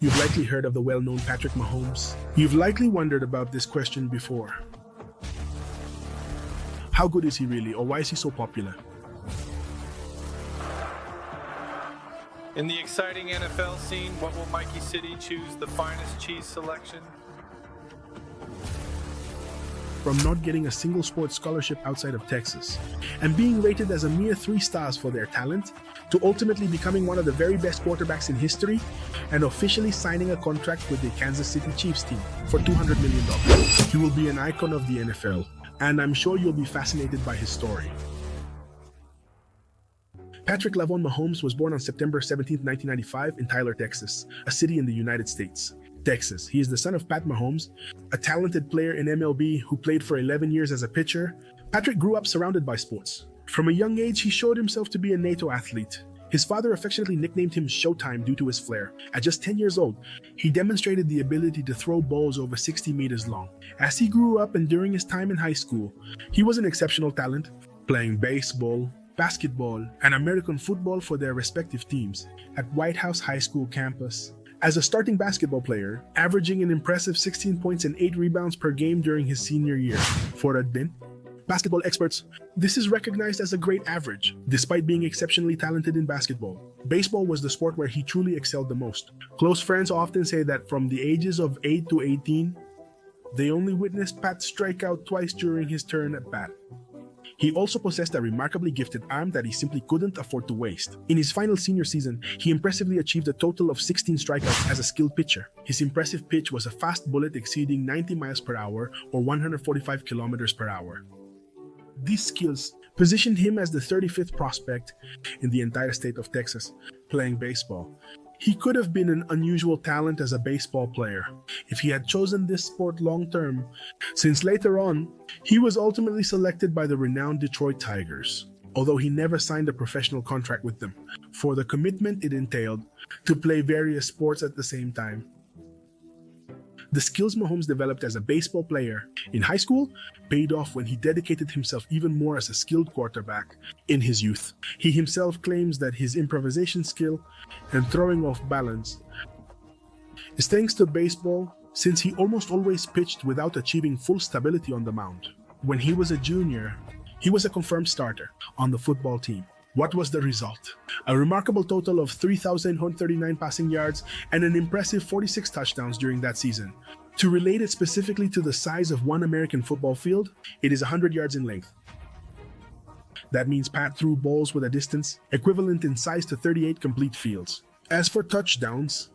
You've likely heard of the well-known Patrick Mahomes. You've likely wondered about this question before. How good is he really, or why is he so popular? In the exciting NFL scene, what will Mikey City choose the finest cheese selection? From not getting a single sports scholarship outside of Texas, and being rated as a mere 3 stars for their talent, to ultimately becoming one of the very best quarterbacks in history, and officially signing a contract with the Kansas City Chiefs team for $200 million. He will be an icon of the NFL, and I'm sure you'll be fascinated by his story. Patrick Lavon Mahomes was born on September 17, 1995 in Tyler, Texas, a city in the United States. Texas. He is the son of Pat Mahomes, a talented player in MLB who played for 11 years as a pitcher. Patrick grew up surrounded by sports. From a young age, he showed himself to be a NATO athlete. His father affectionately nicknamed him Showtime due to his flair. At just 10 years old, he demonstrated the ability to throw balls over 60 meters long. As he grew up and during his time in high school, he was an exceptional talent, playing baseball, basketball, and American football for their respective teams at White House High School campus. As a starting basketball player, averaging an impressive 16 points and 8 rebounds per game during his senior year. For Admin, basketball experts, this is recognized as a great average, despite being exceptionally talented in basketball. Baseball was the sport where he truly excelled the most. Close friends often say that from the ages of 8 to 18, they only witnessed Pat strike out twice during his turn at bat. He also possessed a remarkably gifted arm that he simply couldn't afford to waste. In his final senior season, he impressively achieved a total of 16 strikeouts as a skilled pitcher. His impressive pitch was a fast bullet exceeding 90 miles per hour or 145 kilometers per hour. These skills positioned him as the 35th prospect in the entire state of Texas playing baseball. He could have been an unusual talent as a baseball player if he had chosen this sport long-term, since later on, he was ultimately selected by the renowned Detroit Tigers, although he never signed a professional contract with them, for the commitment it entailed to play various sports at the same time. The skills Mahomes developed as a baseball player in high school paid off when he dedicated himself even more as a skilled quarterback in his youth. He himself claims that his improvisation skill and throwing off balance is thanks to baseball, since he almost always pitched without achieving full stability on the mound. When he was a junior, he was a confirmed starter on the football team. What was the result? A remarkable total of 3,139 passing yards and an impressive 46 touchdowns during that season. To relate it specifically to the size of one American football field, it is 100 yards in length. That means Pat threw balls with a distance equivalent in size to 38 complete fields. As for touchdowns,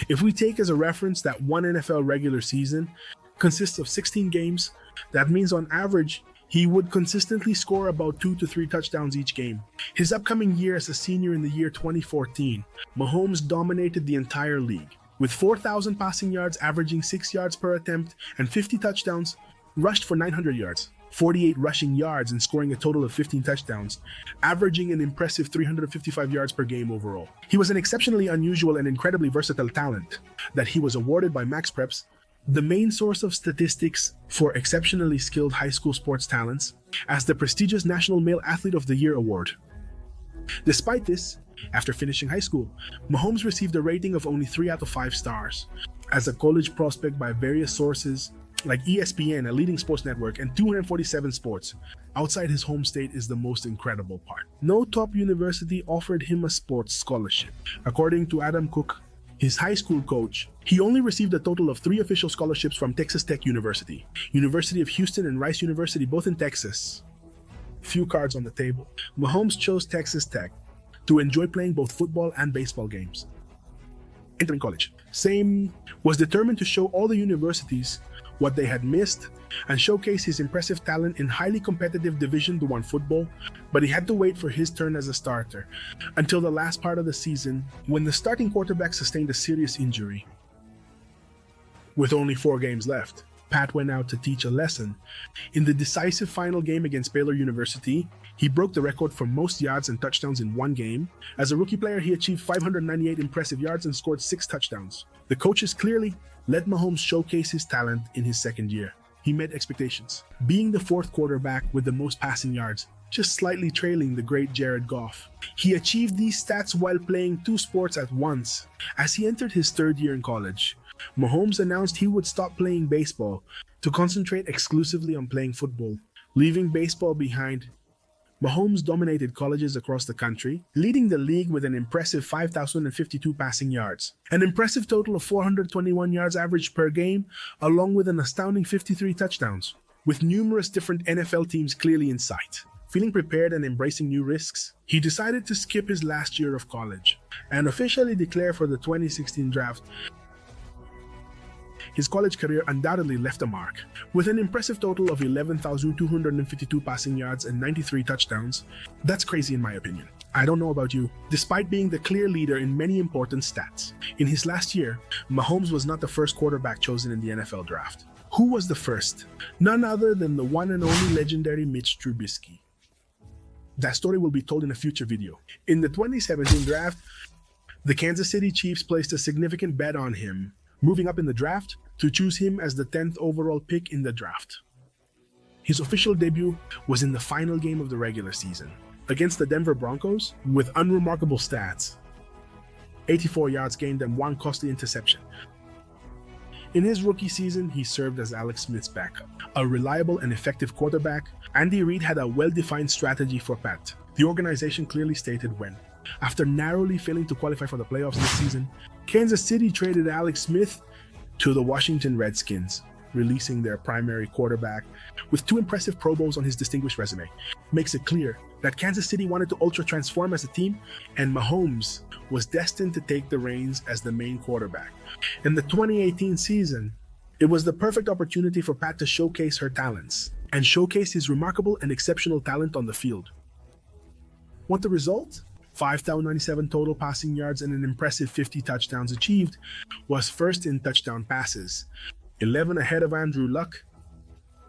if we take as a reference that one NFL regular season consists of 16 games, that means on average, he would consistently score about 2 to 3 touchdowns each game. His upcoming year as a senior in the year 2014, Mahomes dominated the entire league, with 4,000 passing yards averaging 6 yards per attempt and 50 touchdowns, rushed for 900 yards, 48 rushing yards and scoring a total of 15 touchdowns, averaging an impressive 355 yards per game overall. He was an exceptionally unusual and incredibly versatile talent that he was awarded by Max Preps, the main source of statistics for exceptionally skilled high school sports talents, as the prestigious National Male Athlete of the Year award. Despite this, after finishing high school, Mahomes received a rating of only 3 out of 5 stars. As a college prospect by various sources like ESPN, a leading sports network, and 247 Sports, outside his home state is the most incredible part. No top university offered him a sports scholarship. According to Adam Cook, his high school coach, he only received a total of 3 official scholarships from Texas Tech University, University of Houston, and Rice University, both in Texas. Few cards on the table. Mahomes chose Texas Tech to enjoy playing both football and baseball games. Entering college, Same was determined to show all the universities what they had missed and showcase his impressive talent in highly competitive Division I football, but he had to wait for his turn as a starter until the last part of the season when the starting quarterback sustained a serious injury. With only 4 games left, Pat went out to teach a lesson. In the decisive final game against Baylor University, he broke the record for most yards and touchdowns in one game. As a rookie player, he achieved 598 impressive yards and scored 6 touchdowns. The coaches clearly let Mahomes showcase his talent in his second year. He met expectations. Being the 4th quarterback with the most passing yards, just slightly trailing the great Jared Goff. He achieved these stats while playing 2 sports at once. As he entered his 3rd year in college, Mahomes announced he would stop playing baseball to concentrate exclusively on playing football. Leaving baseball behind, Mahomes dominated colleges across the country, leading the league with an impressive 5,052 passing yards, an impressive total of 421 yards average per game, along with an astounding 53 touchdowns. With numerous different NFL teams clearly in sight, feeling prepared and embracing new risks, he decided to skip his last year of college and officially declare for the 2016 draft. His college career undoubtedly left a mark. With an impressive total of 11,252 passing yards and 93 touchdowns, that's crazy in my opinion. I don't know about you. Despite being the clear leader in many important stats, in his last year, Mahomes was not the first quarterback chosen in the NFL draft. Who was the first? None other than the one and only legendary Mitch Trubisky. That story will be told in a future video. In the 2017 draft, the Kansas City Chiefs placed a significant bet on him, moving up in the draft to choose him as the 10th overall pick in the draft. His official debut was in the final game of the regular season against the Denver Broncos with unremarkable stats: 84 yards gained and 1 costly interception. In his rookie season, he served as Alex Smith's backup. A reliable and effective quarterback, Andy Reid had a well-defined strategy for Pat. The organization clearly stated when, after narrowly failing to qualify for the playoffs this season, Kansas City traded Alex Smith to the Washington Redskins, releasing their primary quarterback with 2 impressive Pro Bowls on his distinguished resume. Makes it clear that Kansas City wanted to ultra-transform as a team, and Mahomes was destined to take the reins as the main quarterback. In the 2018 season, it was the perfect opportunity for Pat to showcase her talents and showcase his remarkable and exceptional talent on the field. Want the result? 5,097 total passing yards and an impressive 50 touchdowns achieved, was first in touchdown passes, 11 ahead of Andrew Luck,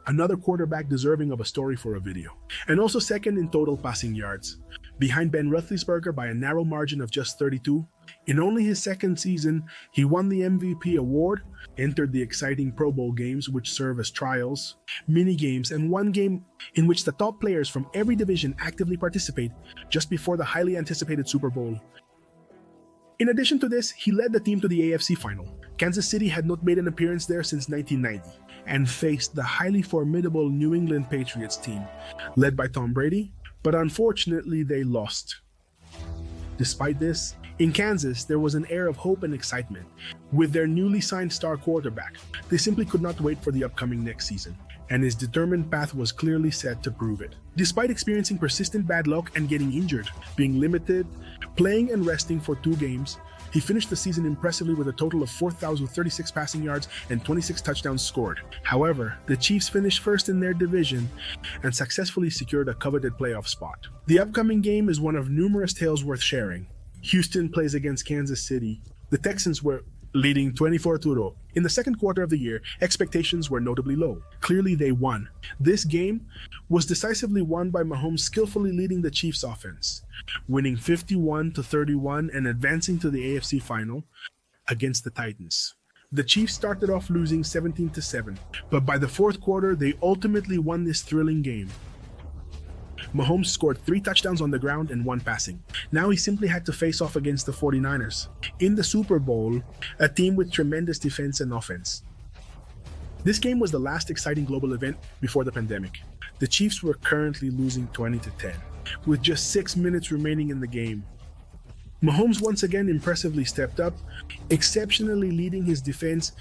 another quarterback deserving of a story for a video, and also second in total passing yards, behind Ben Roethlisberger by a narrow margin of just 32. In only his 2nd season, he won the MVP award, entered the exciting Pro Bowl games which serve as trials, mini-games, and one game in which the top players from every division actively participate just before the highly anticipated Super Bowl. In addition to this, he led the team to the AFC final. Kansas City had not made an appearance there since 1990 and faced the highly formidable New England Patriots team, led by Tom Brady, but unfortunately they lost. Despite this, in Kansas, there was an air of hope and excitement with their newly signed star quarterback. They simply could not wait for the upcoming next season, and his determined path was clearly set to prove it. Despite experiencing persistent bad luck and getting injured, being limited, playing and resting for 2 games, he finished the season impressively with a total of 4,036 passing yards and 26 touchdowns scored. However, the Chiefs finished first in their division and successfully secured a coveted playoff spot. The upcoming game is one of numerous tales worth sharing. Houston plays against Kansas City. The Texans were leading 24-0. In the 2nd quarter of the year, expectations were notably low. Clearly, they won. This game was decisively won by Mahomes skillfully leading the Chiefs offense, winning 51-31 and advancing to the AFC final against the Titans. The Chiefs started off losing 17-7, but by the 4th quarter, they ultimately won this thrilling game. Mahomes scored 3 touchdowns on the ground and 1 passing. Now he simply had to face off against the 49ers in the Super Bowl, a team with tremendous defense and offense. This game was the last exciting global event before the pandemic. The Chiefs were currently losing 20-10, with just 6 minutes remaining in the game. Mahomes once again impressively stepped up, exceptionally leading his defense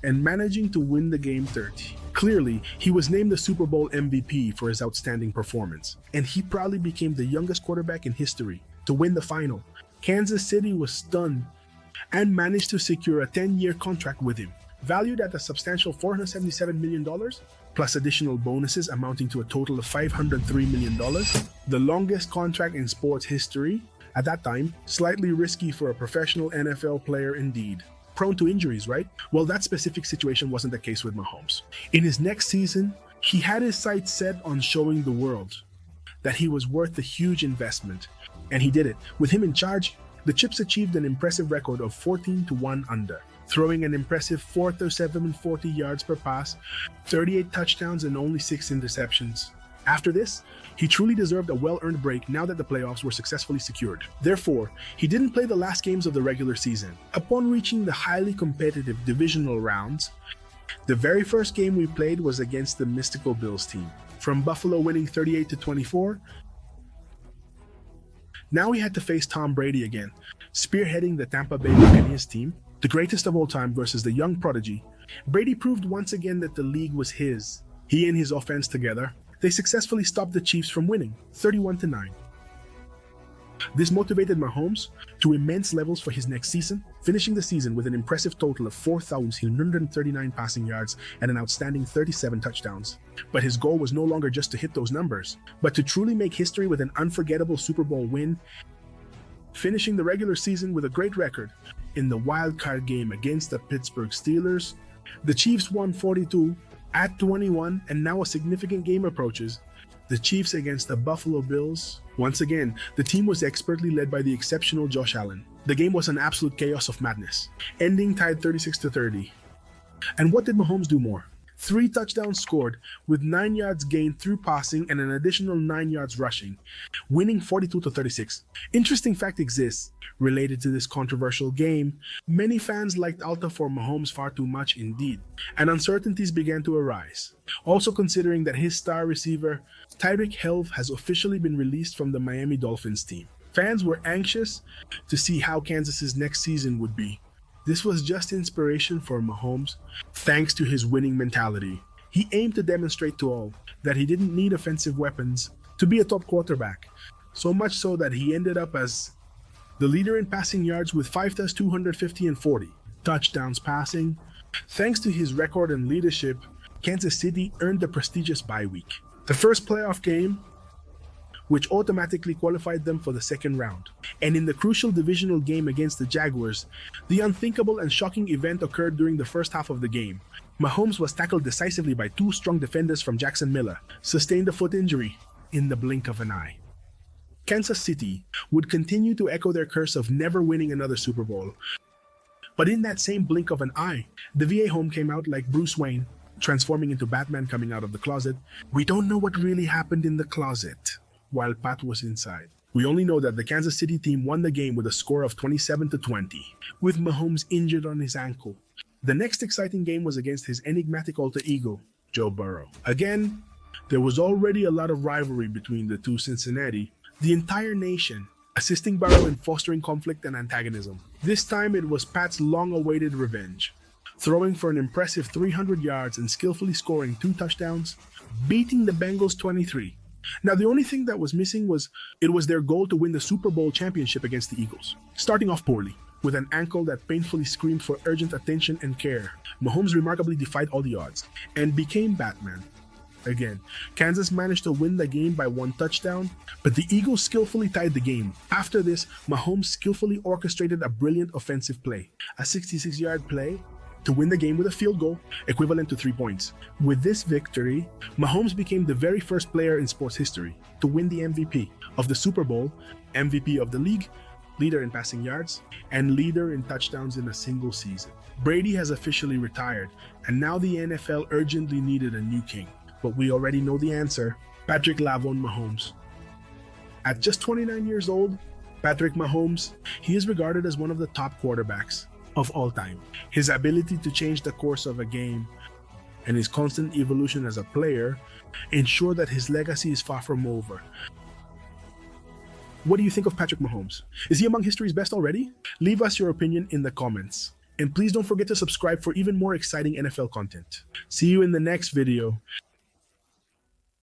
and managing to win the game 30. Clearly, he was named the Super Bowl MVP for his outstanding performance, and he proudly became the youngest quarterback in history to win the final. Kansas City was stunned and managed to secure a 10-year contract with him, valued at a substantial $477 million, plus additional bonuses amounting to a total of $503 million, the longest contract in sports history. At that time, slightly risky for a professional NFL player indeed. Prone to injuries, right? Well, that specific situation wasn't the case with Mahomes. In his next season, he had his sights set on showing the world that he was worth the huge investment, and he did it. With him in charge, the Chiefs achieved an impressive record of 14-1 under, throwing an impressive 4,740 yards per pass, 38 touchdowns and only 6 interceptions. After this, he truly deserved a well-earned break now that the playoffs were successfully secured. Therefore, he didn't play the last games of the regular season. Upon reaching the highly competitive divisional rounds, the very first game we played was against the mystical Bills team. From Buffalo winning 38-24, now we had to face Tom Brady again, spearheading the Tampa Bay Buccaneers team, the greatest of all time versus the young prodigy. Brady proved once again that the league was his. He and his offense together, they successfully stopped the Chiefs from winning, 31-9. This motivated Mahomes to immense levels for his next season, finishing the season with an impressive total of 4,139 passing yards and an outstanding 37 touchdowns. But his goal was no longer just to hit those numbers, but to truly make history with an unforgettable Super Bowl win, finishing the regular season with a great record. In the wild card game against the Pittsburgh Steelers, the Chiefs won 42-21, and now a significant game approaches. The Chiefs against the Buffalo Bills. Once again, the team was expertly led by the exceptional Josh Allen. The game was an absolute chaos of madness, ending tied 36-30. And what did Mahomes do more? 3 touchdowns scored, with 9 yards gained through passing and an additional 9 yards rushing, winning 42-36. Interesting fact exists related to this controversial game. Many fans liked Alta for Mahomes far too much indeed, and uncertainties began to arise. Also considering that his star receiver, Tyreek Hill, has officially been released from the Miami Dolphins team. Fans were anxious to see how Kansas's next season would be. This was just inspiration for Mahomes, thanks to his winning mentality. He aimed to demonstrate to all that he didn't need offensive weapons to be a top quarterback, so much so that he ended up as the leader in passing yards with 5,250 and 40 touchdowns passing. Thanks to his record and leadership, Kansas City earned the prestigious bye week, the first playoff game, which automatically qualified them for the second round. And in the crucial divisional game against the Jaguars, the unthinkable and shocking event occurred during the first half of the game. Mahomes was tackled decisively by 2 strong defenders from Jacksonville, sustained a foot injury in the blink of an eye. Kansas City would continue to echo their curse of never winning another Super Bowl. But in that same blink of an eye, the VA home came out like Bruce Wayne, transforming into Batman coming out of the closet. We don't know what really happened in the closet while Pat was inside. We only know that the Kansas City team won the game with a score of 27-20, with Mahomes injured on his ankle. The next exciting game was against his enigmatic alter ego, Joe Burrow. Again, there was already a lot of rivalry between the two Cincinnati, the entire nation assisting Burrow in fostering conflict and antagonism. This time it was Pat's long-awaited revenge, throwing for an impressive 300 yards and skillfully scoring 2 touchdowns, beating the Bengals 23. Now, the only thing that was missing was it was their goal to win the Super Bowl championship against the Eagles. Starting off poorly, with an ankle that painfully screamed for urgent attention and care, Mahomes remarkably defied all the odds and became Batman. Again, Kansas managed to win the game by 1 touchdown, but the Eagles skillfully tied the game. After this, Mahomes skillfully orchestrated a brilliant offensive play, a 66-yard play, to win the game with a field goal equivalent to 3 points. With this victory, Mahomes became the very first player in sports history to win the MVP of the Super Bowl, MVP of the league, leader in passing yards, and leader in touchdowns in a single season. Brady has officially retired, and now the NFL urgently needed a new king. But we already know the answer: Patrick Lavon Mahomes. At just 29 years old, Patrick Mahomes, he is regarded as one of the top quarterbacks of all time. His ability to change the course of a game and his constant evolution as a player ensure that his legacy is far from over. What do you think of Patrick Mahomes? Is he among history's best already? Leave us your opinion in the comments. And please don't forget to subscribe for even more exciting NFL content. See you in the next video.